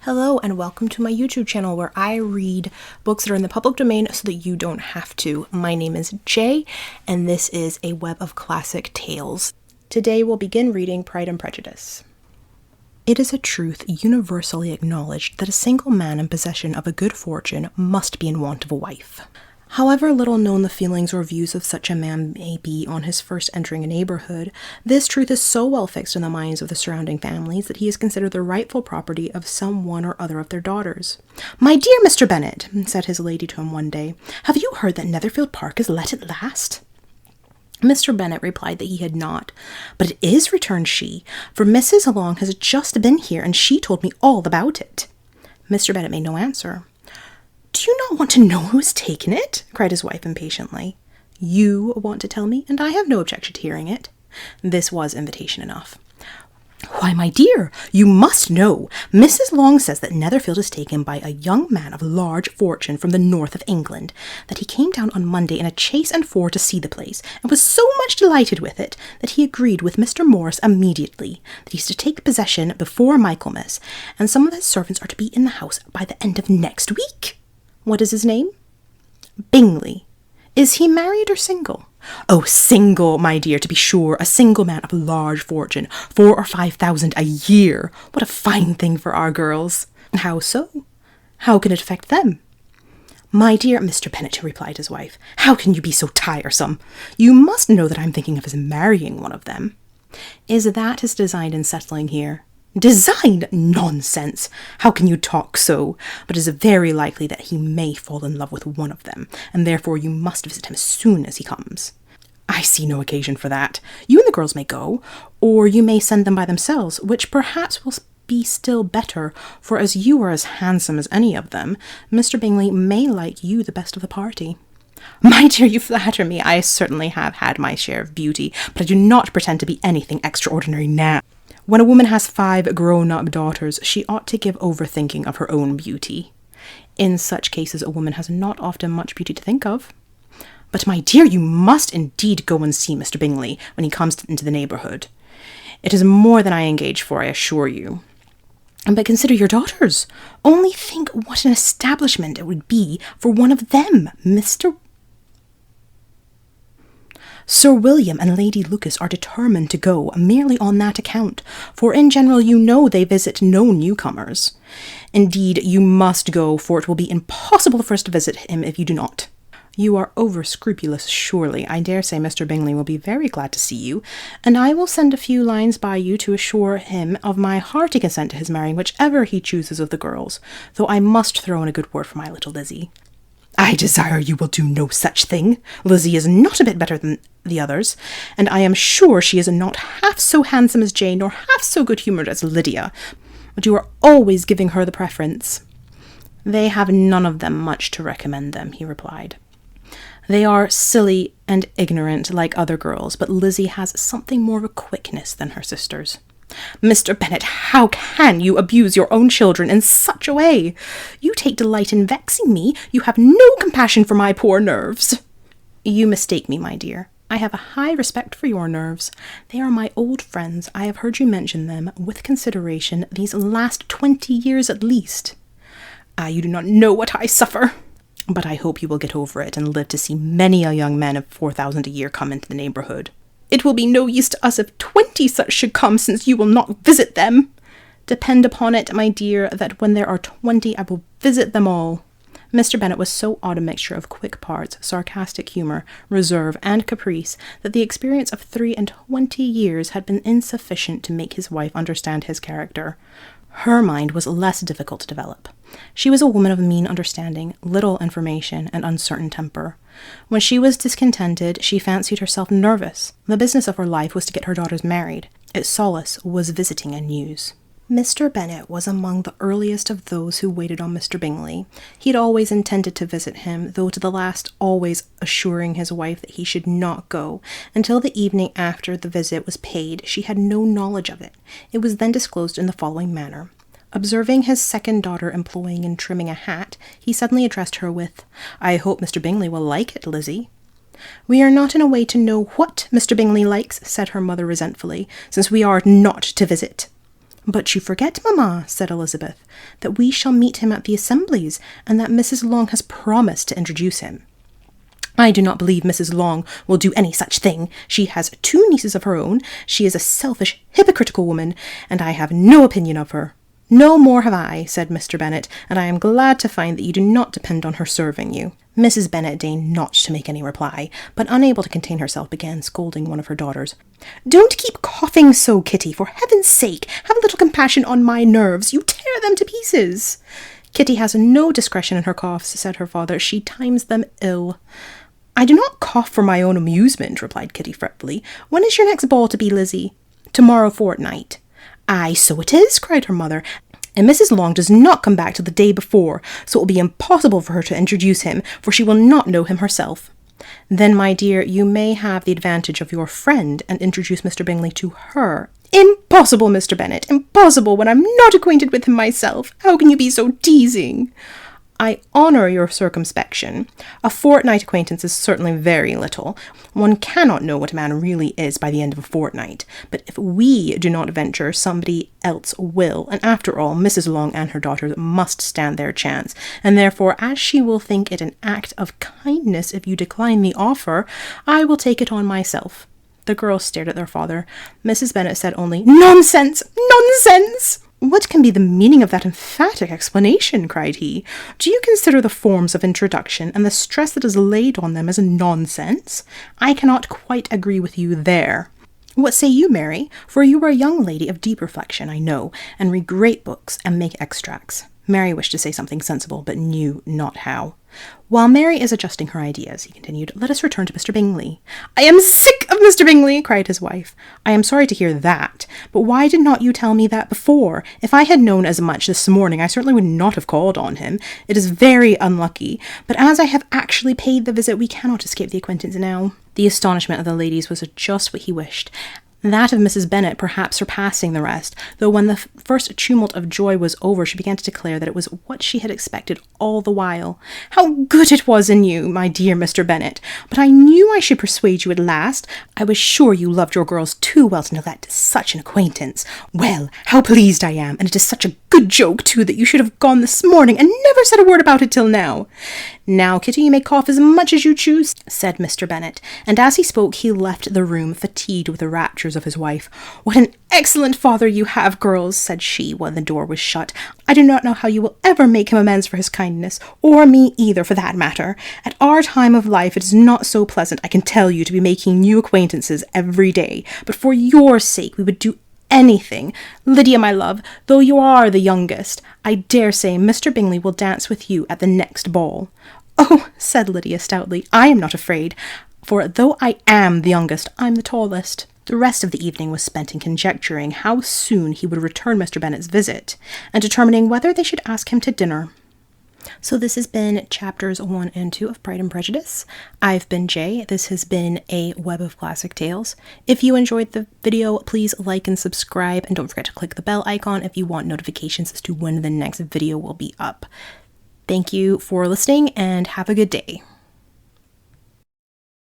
Hello and welcome to my YouTube channel where I read books that are in the public domain so that you don't have to. My name is Jay and this is a web of classic tales. Today we'll begin reading Pride and Prejudice. It is a truth universally acknowledged that a single man in possession of a good fortune must be in want of a wife. However little known the feelings or views of such a man may be on his first entering a neighborhood, this truth is so well fixed in the minds of the surrounding families that he is considered the rightful property of some one or other of their daughters. "My dear Mr. Bennet," said his lady to him one day, "have you heard that Netherfield Park is let at last?" Mr. Bennet replied that he had not. "But it is," returned she, "for Mrs. Long has just been here, and she told me all about it." Mr. Bennet made no answer. "Do you not want to know who has taken it?" cried his wife impatiently. "You want to tell me, and I have no objection to hearing it." This was invitation enough. "Why, my dear, you must know. Mrs. Long says that Netherfield is taken by a young man of large fortune from the north of England, that he came down on Monday in a chaise and four to see the place, and was so much delighted with it, that he agreed with Mr. Morris immediately, that he is to take possession before Michaelmas, and some of his servants are to be in the house by the end of next week." "What is his name?" "Bingley." "Is he married or single?" "Oh, single, my dear, to be sure, a single man of large fortune, 4,000 or 5,000 a year. What a fine thing for our girls." "How so? How can it affect them?" "My dear Mr. Bennet," replied his wife, "how can you be so tiresome? You must know that I'm thinking of his marrying one of them." "Is that his design in settling here?" "Design? Nonsense! How can you talk so? But it is very likely that he may fall in love with one of them, and therefore you must visit him as soon as he comes." "I see no occasion for that. You and the girls may go, or you may send them by themselves, which perhaps will be still better, for as you are as handsome as any of them, Mr. Bingley may like you the best of the party." "My dear, you flatter me. I certainly have had my share of beauty, but I do not pretend to be anything extraordinary now. When a woman has 5 grown-up daughters, she ought to give over thinking of her own beauty. In such cases, a woman has not often much beauty to think of." "But, my dear, you must indeed go and see Mr. Bingley when he comes into the neighbourhood. It is more than I engage for, I assure you." "But consider your daughters. Only think what an establishment it would be for one of them. Sir William and Lady Lucas are determined to go merely on that account, for in general you know they visit no newcomers. Indeed, you must go, for it will be impossible for us to visit him if you do not." "You are over-scrupulous, surely. I dare say Mr. Bingley will be very glad to see you, and I will send a few lines by you to assure him of my hearty consent to his marrying whichever he chooses of the girls, though I must throw in a good word for my little Lizzie." "I desire you will do no such thing. Lizzie is not a bit better than the others, and I am sure she is not half so handsome as Jane, nor half so good-humoured as Lydia, but you are always giving her the preference." "They have none of them much to recommend them," he replied. "They are silly and ignorant like other girls, but Lizzie has something more of a quickness than her sisters." "Mr. Bennet, how can you abuse your own children in such a way? You take delight in vexing me. You have no compassion for my poor nerves." "You mistake me, my dear. I have a high respect for your nerves. They are my old friends. I have heard you mention them, with consideration, these last 20 years at least." "Ah, you do not know what I suffer. But I hope you will get over it and live to see many a young man of 4,000 a year come into the neighbourhood." "It will be no use to us if 20 such should come, since you will not visit them." "Depend upon it, my dear, that when there are 20, I will visit them all." Mr. Bennet was so odd a mixture of quick parts, sarcastic humour, reserve, and caprice, that the experience of 23 years had been insufficient to make his wife understand his character. Her mind was less difficult to develop. She was a woman of mean understanding, little information, and uncertain temper. When she was discontented, she fancied herself nervous. The business of her life was to get her daughters married. Its solace was visiting and news. Mr. Bennet was among the earliest of those who waited on Mr. Bingley. He had always intended to visit him, though to the last always assuring his wife that he should not go. Until the evening after the visit was paid, she had no knowledge of it. It was then disclosed in the following manner. Observing his second daughter employing in trimming a hat, he suddenly addressed her with, "I hope Mr. Bingley will like it, Lizzie." "We are not in a way to know what Mr. Bingley likes," said her mother resentfully, "since we are not to visit." "But you forget, mamma," said Elizabeth, "that we shall meet him at the assemblies, and that Mrs. Long has promised to introduce him." "I do not believe Mrs. Long will do any such thing. She has 2 nieces of her own. She is a selfish, hypocritical woman, and I have no opinion of her." "No more have I," said Mr. Bennet, "and I am glad to find that you do not depend on her serving you." Mrs. Bennet deigned not to make any reply, but unable to contain herself, began scolding one of her daughters. "Don't keep coughing so, Kitty, for heaven's sake. Have a little compassion on my nerves. You tear them to pieces." "Kitty has no discretion in her coughs," said her father. "She times them ill." "I do not cough for my own amusement," replied Kitty fretfully. "When is your next ball to be, Lizzie?" "Tomorrow fortnight." "Aye, so it is," cried her mother, "and Mrs. Long does not come back till the day before, so it will be impossible for her to introduce him, for she will not know him herself." "Then, my dear, you may have the advantage of your friend and introduce Mr. Bingley to her." "Impossible, Mr. Bennet, impossible, when I'm not acquainted with him myself. How can you be so teasing?" "I honour your circumspection. A fortnight acquaintance is certainly very little. One cannot know what a man really is by the end of a fortnight. But if we do not venture, somebody else will, and after all, Mrs. Long and her daughters must stand their chance, and therefore, as she will think it an act of kindness if you decline the offer, I will take it on myself." The girls stared at their father. Mrs. Bennet said only, "Nonsense! Nonsense!" "What can be the meaning of that emphatic explanation?" cried he. "Do you consider the forms of introduction and the stress that is laid on them as nonsense? I cannot quite agree with you there. What say you, Mary? For you are a young lady of deep reflection, I know, and read great books and make extracts." Mary wished to say something sensible, but knew not how. "While Mary is adjusting her ideas," he continued, "let us return to Mr. Bingley." "I am sick of Mr. Bingley," cried his wife. "I am sorry to hear that, but why did not you tell me that before? If I had known as much this morning, I certainly would not have called on him. It is very unlucky, but as I have actually paid the visit, we cannot escape the acquaintance now." The astonishment of the ladies was just what he wished. That of Mrs. Bennet perhaps surpassing the rest, though when the first tumult of joy was over, she began to declare that it was what she had expected all the while. "How good it was in you, my dear Mr. Bennet! But I knew I should persuade you at last. I was sure you loved your girls too well to neglect such an acquaintance. Well, how pleased I am, and it is such a good joke, too, that you should have gone this morning and never said a word about it till now." "Now, Kitty, you may cough as much as you choose," said Mr. Bennet, and as he spoke he left the room, fatigued with the raptures of his wife. "What an excellent father you have, girls," said she, when the door was shut. "I do not know how you will ever make him amends for his kindness, or me either, for that matter. At our time of life it is not so pleasant, I can tell you, to be making new acquaintances every day, but for your sake we would do anything. Lydia, my love, though you are the youngest, I dare say Mr. Bingley will dance with you at the next ball." "Oh," said Lydia stoutly, "I am not afraid, for though I am the youngest, I'm the tallest." The rest of the evening was spent in conjecturing how soon he would return Mr. Bennet's visit, and determining whether they should ask him to dinner. So this has been chapters 1 and 2 of Pride and Prejudice. I've been Jay. This has been a Web of Classic Tales. If you enjoyed the video, please like and subscribe, and don't forget to click the bell icon if you want notifications as to when the next video will be up. Thank you for listening, and have a good day.